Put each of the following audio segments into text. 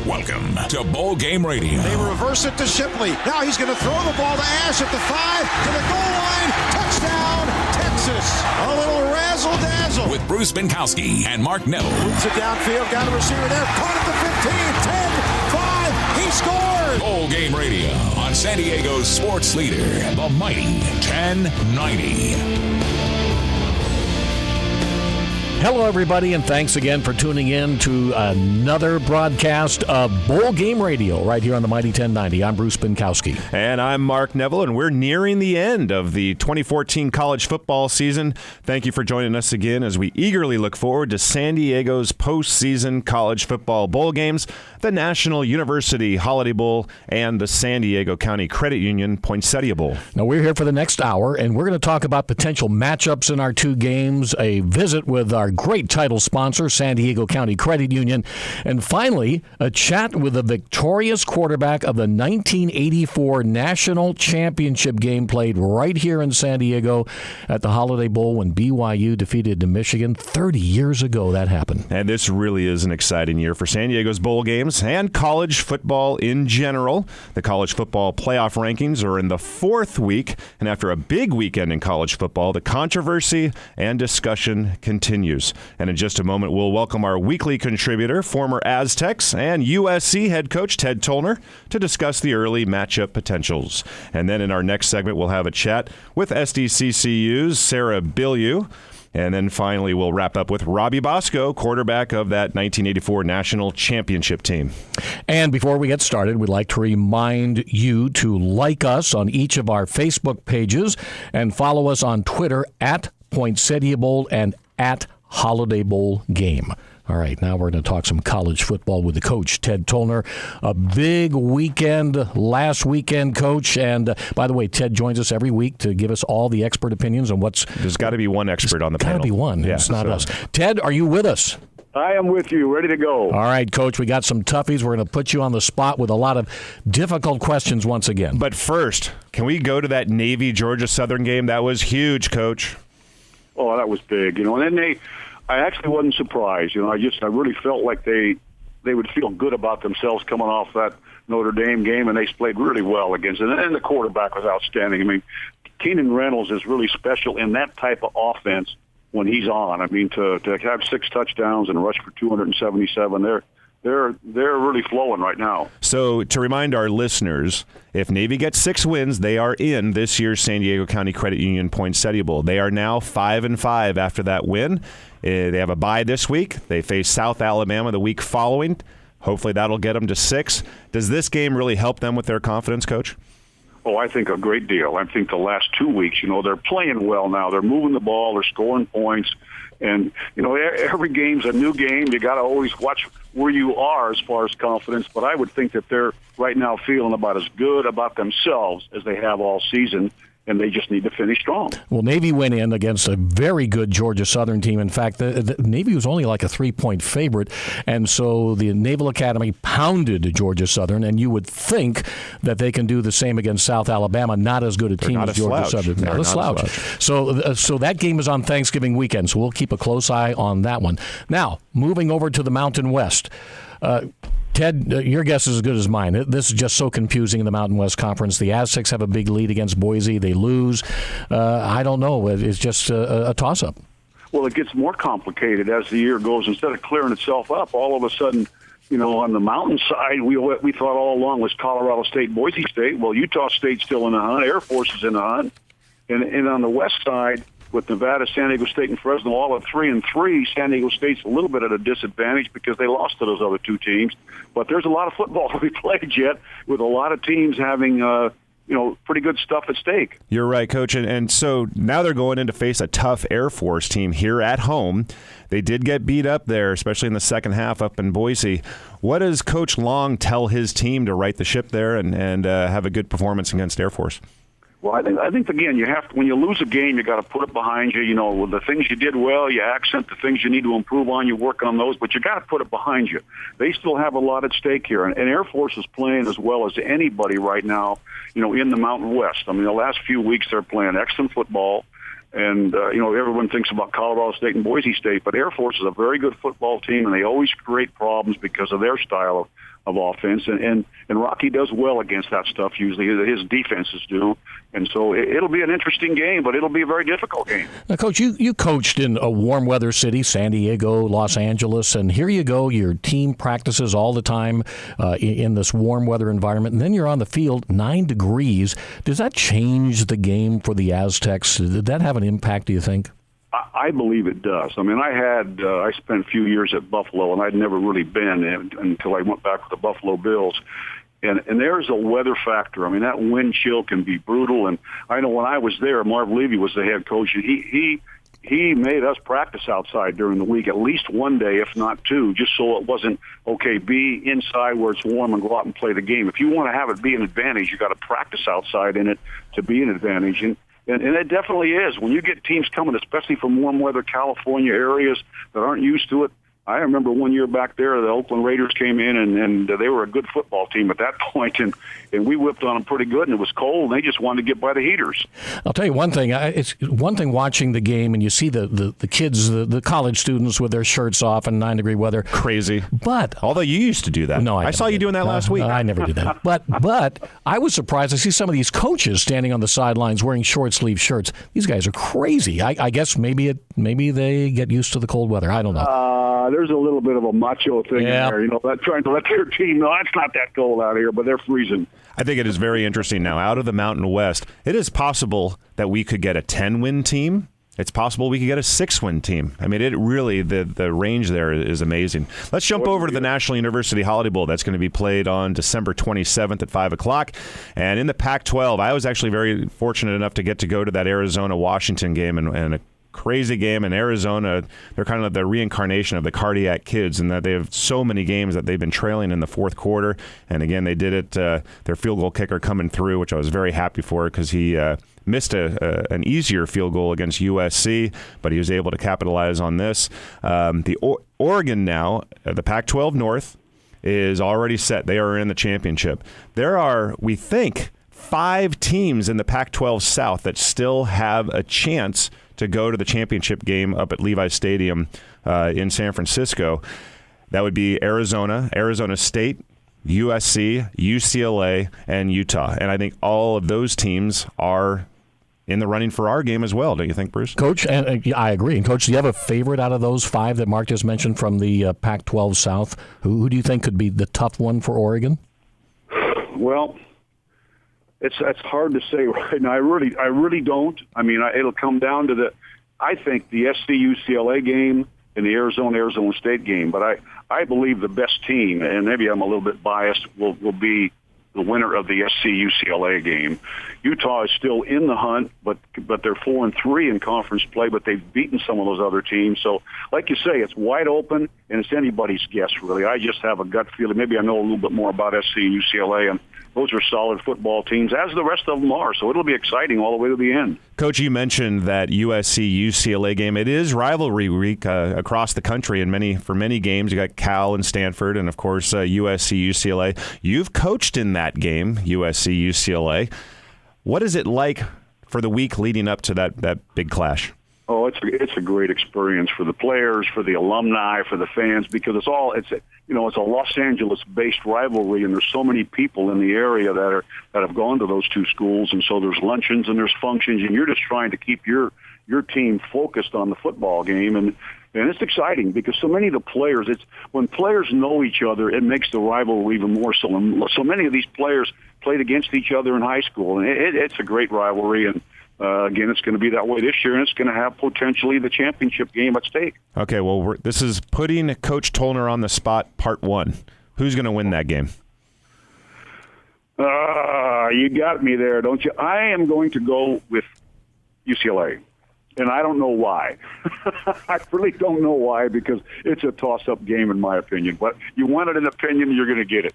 Welcome to Bowl Game Radio. They reverse it to Shipley. Now he's going to throw the ball to Ash at the 5, to the goal line. Touchdown, Texas. A little razzle-dazzle. With Bruce Binkowski and Mark Neville. Moves it downfield, got a receiver there. Caught at the 15, 10, 5. He scored. Bowl Game Radio on San Diego's sports leader, the mighty 1090. Hello, everybody, and thanks again for tuning in to another broadcast of Bowl Game Radio right here on the Mighty 1090. I'm Bruce Binkowski. And I'm Mark Neville, and we're nearing the end of the 2014 college football season. Thank you for joining us again as we eagerly look forward to San Diego's postseason college football bowl games, the National University Holiday Bowl, and the San Diego County Credit Union Poinsettia Bowl. Now, we're here for the next hour, and we're going to talk about potential matchups in our two games, a visit with our great title sponsor, San Diego County Credit Union, and finally, a chat with the victorious quarterback of the 1984 National Championship game played right here in San Diego at the Holiday Bowl when BYU defeated New Michigan 30 years ago. That happened. And this really is an exciting year for San Diego's bowl games and college football in general. The college football playoff rankings are in the fourth week, and after a big weekend in college football, the controversy and discussion continues. And in just a moment, we'll welcome our weekly contributor, former Aztecs and USC head coach Ted Tollner, to discuss the early matchup potentials. And then in our next segment, we'll have a chat with SDCCU's Sarah Bilyeu. And then finally, we'll wrap up with Robbie Bosco, quarterback of that 1984 National Championship team. And before we get started, we'd like to remind you to like us on each of our Facebook pages and follow us on Twitter at Poinsettia Bowl and at Holiday Bowl Game. All right, now we're going to talk some college football with the coach, Ted Tollner. A big weekend last weekend, Coach. And by the way, Ted joins us every week to give us all the expert opinions on what's... There's got to be one expert on the panel. Got to be one. Yeah, it's not us. Ted, are you with us? I am with you, ready to go. All right, Coach, we got some toughies. We're going to put you on the spot with a lot of difficult questions once again. But first, can we go to that Navy-Georgia Southern game? That was huge, Coach. Oh, that was big. And then I actually wasn't surprised. I really felt like they would feel good about themselves coming off that Notre Dame game, and they played really well against it. And the quarterback was outstanding. I mean, Keenan Reynolds is really special in that type of offense when he's on. I mean, to have 6 touchdowns and rush for 277, they're really flowing right now. So to remind our listeners, if Navy gets 6 wins, they are in this year's San Diego County Credit Union Poinsettia Bowl. They are now 5-5 after that win. They have a bye this week. They face South Alabama the week following. Hopefully that'll get them to 6. Does this game really help them with their confidence, Coach? Oh, I think a great deal. I think the last 2 weeks, they're playing well now. They're moving the ball. They're scoring points. And, every game's a new game. You got to always watch where you are as far as confidence. But I would think that they're right now feeling about as good about themselves as they have all season. And they just need to finish strong. Well, Navy went in against a very good Georgia Southern team. In fact, the Navy was only like a 3-point favorite, and so the Naval Academy pounded Georgia Southern, and you would think that they can do the same against South Alabama, not as good a team as Georgia Southern. Not a slouch. So that game is on Thanksgiving weekend, so we'll keep a close eye on that one. Now, moving over to the Mountain West. Ted, your guess is as good as mine. This is just so confusing in the Mountain West Conference. The Aztecs have a big lead against Boise. They lose. I don't know. It's just a toss-up. Well, it gets more complicated as the year goes. Instead of clearing itself up, all of a sudden, on the mountain side, we thought all along was Colorado State, Boise State. Well, Utah State's still in the hunt. Air Force is in the hunt. And on the west side, with Nevada, San Diego State, and Fresno all at 3-3, San Diego State's a little bit at a disadvantage because they lost to those other 2 teams. But there's a lot of football to be played yet, with a lot of teams having pretty good stuff at stake. You're right, Coach. And so now they're going in to face a tough Air Force team here at home. They did get beat up there, especially in the second half up in Boise. What does Coach Long tell his team to right the ship there and have a good performance against Air Force? Well, I think again, you have to, when you lose a game, you got to put it behind you. The things you did well, you accent the things you need to improve on, you work on those, but you got to put it behind you. They still have a lot at stake here, and Air Force is playing as well as anybody right now, in the Mountain West. I mean, the last few weeks they're playing excellent football. And, everyone thinks about Colorado State and Boise State, but Air Force is a very good football team, and they always create problems because of their style of offense, and Rocky does well against that stuff usually. His defenses do, and so it'll be an interesting game, but it'll be a very difficult game. Now, Coach, you coached in a warm weather city, San Diego, Los Angeles, and here you go, your team practices all the time in this warm weather environment, and then you're on the field, 9 degrees. Does that change the game for the Aztecs? Did that have an impact, do you think? I believe it does. I mean, I spent a few years at Buffalo, and I'd never really been until I went back with the Buffalo Bills. And there's a weather factor. I mean, that wind chill can be brutal. And I know when I was there, Marv Levy was the head coach, and he made us practice outside during the week, at least one day, if not two, just so it wasn't, okay, be inside where it's warm and go out and play the game. If you want to have it be an advantage, you got to practice outside in it to be an advantage. And it definitely is. When you get teams coming, especially from warm weather California areas that aren't used to it. I remember one year back there, the Oakland Raiders came in, and they were a good football team at that point, and we whipped on them pretty good, and it was cold, and they just wanted to get by the heaters. I'll tell you one thing. It's one thing watching the game, and you see the kids, the college students with their shirts off in 9-degree weather. Crazy. But although you used to do that. No, I saw you doing that last week. I never did that. But I was surprised to see some of these coaches standing on the sidelines wearing short-sleeve shirts. These guys are crazy. I guess maybe they get used to the cold weather. I don't know. There's a little bit of a macho thing in there, trying to let their team know it's not that cold out here, but they're freezing. I think it is very interesting now. Out of the Mountain West, it is possible that we could get a 10-win team. It's possible we could get a 6-win team. I mean, it really, the range there is amazing. Let's jump over to the National University Holiday Bowl. That's going to be played on December 27th at 5 o'clock. And in the Pac-12, I was actually very fortunate enough to get to go to that Arizona-Washington game and a crazy game in Arizona. They're kind of the reincarnation of the Cardiac Kids in that they have so many games that they've been trailing in the fourth quarter. And again, they did it, their field goal kicker coming through, which I was very happy for because he missed an easier field goal against USC, but he was able to capitalize on this. Oregon now, the Pac-12 North, is already set. They are in the championship. There are, we think, 5 teams in the Pac-12 South that still have a chance to go to the championship game up at Levi Stadium in San Francisco. That would be Arizona, Arizona State, USC, UCLA, and Utah. And I think all of those teams are in the running for our game as well. Don't you think, Bruce? Coach, and I agree. And Coach, do you have a favorite out of those 5 that Mark just mentioned from the Pac-12 South? Who do you think could be the tough one for Oregon? Well, it's hard to say right now. I really don't. I mean, it'll come down to I think the SC UCLA game and the Arizona State game. But I believe the best team, and maybe I'm a little bit biased, will be the winner of the SC UCLA game. Utah is still in the hunt, but they're 4-3 in conference play, but they've beaten some of those other teams. So, like you say, it's wide open, and it's anybody's guess, really. I just have a gut feeling. Maybe I know a little bit more about SC and UCLA, and those are solid football teams, as the rest of them are. So it'll be exciting all the way to the end. Coach, you mentioned that USC-UCLA game. It is rivalry week across the country, and for many games, you got Cal and Stanford, and of course USC-UCLA. You've coached in that game, USC-UCLA. What is it like for the week leading up to that big clash? Oh, it's a great experience for the players, for the alumni, for the fans, because it's a Los Angeles-based rivalry, and there's so many people in the area that have gone to those two schools, and so there's luncheons and there's functions, and you're just trying to keep your team focused on the football game, and it's exciting because so many of the players, when players know each other, it makes the rivalry even more so. And so many of these players played against each other in high school, and it's a great rivalry, and again, it's going to be that way this year, and it's going to have potentially the championship game at stake. Okay, well, this is putting Coach Tollner on the spot, part 1. Who's going to win that game? You got me there, don't you? I am going to go with UCLA, and I don't know why. I really don't know why, because it's a toss-up game in my opinion. But you wanted an opinion, you're going to get it.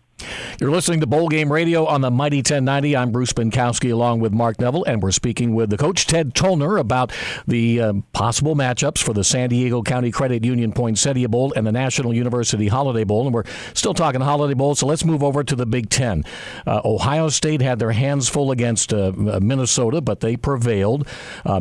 You're listening to Bowl Game Radio on the Mighty 1090. I'm Bruce Binkowski along with Mark Neville, and we're speaking with the coach, Ted Tollner, about the possible matchups for the San Diego County Credit Union Poinsettia Bowl and the National University Holiday Bowl. And we're still talking Holiday Bowl, so let's move over to the Big Ten. Ohio State had their hands full against Minnesota, but they prevailed.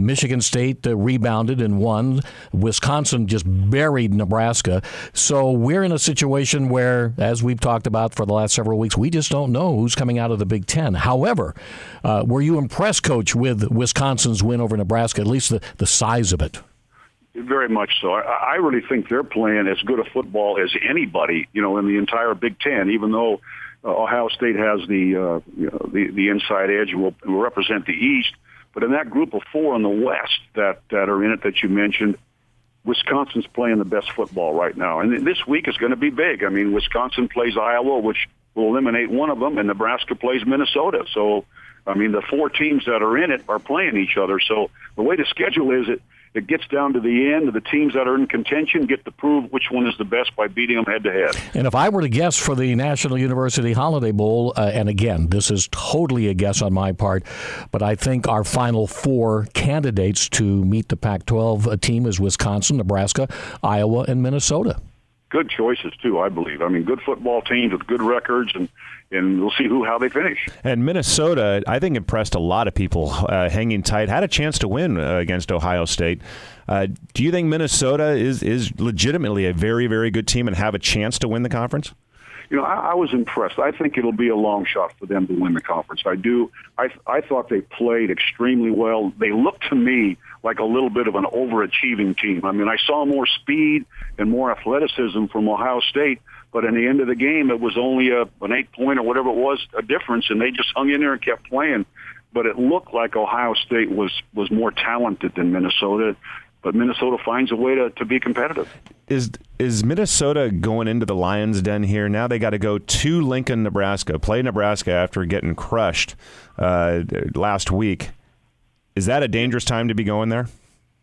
Michigan State rebounded and won. Wisconsin just buried Nebraska. So we're in a situation where, as we've talked about for the last several weeks, we just don't know who's coming out of the Big Ten. However, were you impressed, Coach, with Wisconsin's win over Nebraska, at least the size of it? Very much so. I really think they're playing as good a football as anybody, in the entire Big Ten, even though Ohio State has the inside edge and will represent the East. But in that group of four in the West that are in it that you mentioned, Wisconsin's playing the best football right now. And this week is going to be big. I mean, Wisconsin plays Iowa, which will eliminate one of them, and Nebraska plays Minnesota. So, I mean, the four teams that are in it are playing each other. So the way the schedule is, it gets down to the end. The teams that are in contention get to prove which one is the best by beating them head-to-head. And if I were to guess for the National University Holiday Bowl, and again, this is totally a guess on my part, but I think our final four candidates to meet the Pac-12 team is Wisconsin, Nebraska, Iowa, and Minnesota. Good choices, too, I believe. I mean, good football teams with good records, and we'll see how they finish. And Minnesota, I think, impressed a lot of people, hanging tight, had a chance to win against Ohio State. Do you think Minnesota is legitimately a very, very good team and have a chance to win the conference? I was impressed. I think it'll be a long shot for them to win the conference. I do. I thought they played extremely well. They looked to me like a little bit of an overachieving team. I mean, I saw more speed and more athleticism from Ohio State, but in the end of the game, it was only an 8-point or whatever it was, a difference, and they just hung in there and kept playing. But it looked like Ohio State was more talented than Minnesota. But Minnesota finds a way to be competitive. Is Minnesota going into the Lions' Den here? Now they got to go to Lincoln, Nebraska, play Nebraska after getting crushed last week. Is that a dangerous time to be going there?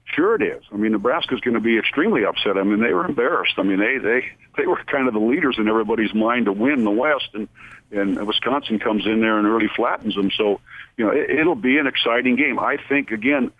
Sure it is. I mean, Nebraska's going to be extremely upset. I mean, they were embarrassed. I mean, they were kind of the leaders in everybody's mind to win the West, and Wisconsin comes in there and really flattens them. So, it'll be an exciting game. I think, again,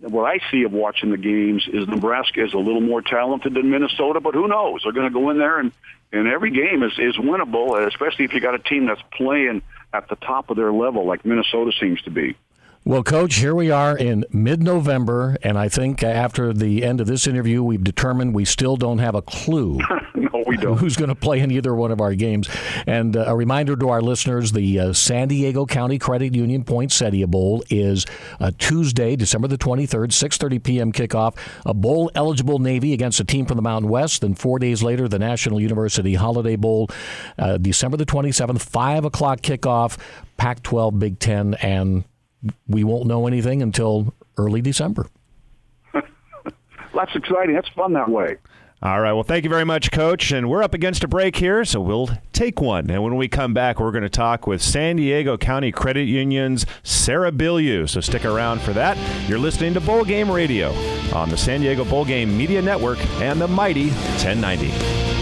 what I see of watching the games is Nebraska is a little more talented than Minnesota, but who knows? They're going to go in there, and every game is winnable, especially if you got a team that's playing at the top of their level like Minnesota seems to be. Well, Coach, here we are in mid-November, and I think after the end of this interview, we've determined we still don't have a clue no, we don't. Who's going to play in either one of our games. And a reminder to our listeners, the San Diego County Credit Union Poinsettia Bowl is Tuesday, December the 23rd, 6:30 p.m. kickoff. A bowl-eligible Navy against a team from the Mountain West. Then 4 days later, the National University Holiday Bowl, December the 27th, 5 o'clock kickoff, Pac-12, Big Ten, and we won't know anything until early December. That's exciting. That's fun that way. All right. Well, thank you very much, Coach. And we're up against a break here, so we'll take one. And when we come back, we're going to talk with San Diego County Credit Union's Sarah Bilyeu. So stick around for that. You're listening to Bowl Game Radio on the San Diego Bowl Game Media Network and the Mighty 1090.